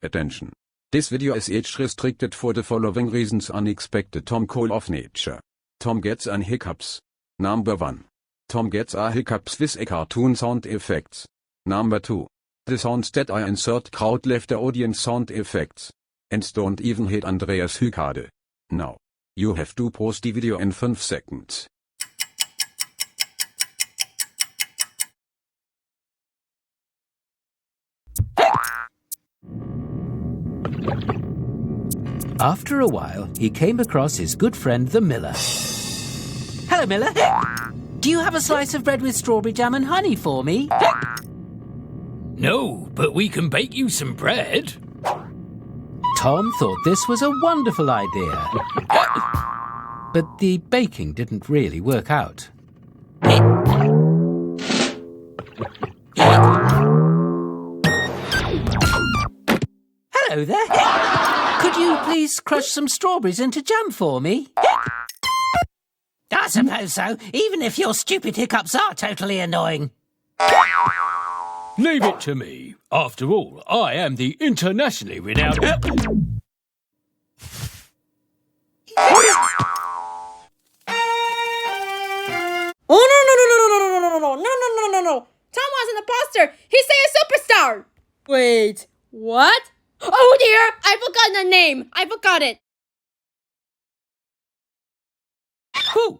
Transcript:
Attention. This video is age restricted for the following reasons: unexpected Tom call of nature. Tom gets an hiccups. Number 1. Tom gets a hiccups with a cartoon sound effects. Number 2. The sounds that I insert crowd left the audience sound effects. And don't even hit Andreas Hykade. Now. You have to pause the video in 5 seconds. After a while, he came across his good friend the miller. Hello, Miller. Do you have a slice of bread with strawberry jam and honey for me? No, but we can bake you some bread. Tom thought this was a wonderful idea. But the baking didn't really work out. Hello there. Could you please crush some strawberries into jam for me? I suppose so, even if your stupid hiccups are totally annoying. Leave it to me. After all, I am the internationally renowned... Oh, no. Tom was an imposter. He's a superstar. Wait, what? Oh dear, I forgot the name. I forgot it. Food.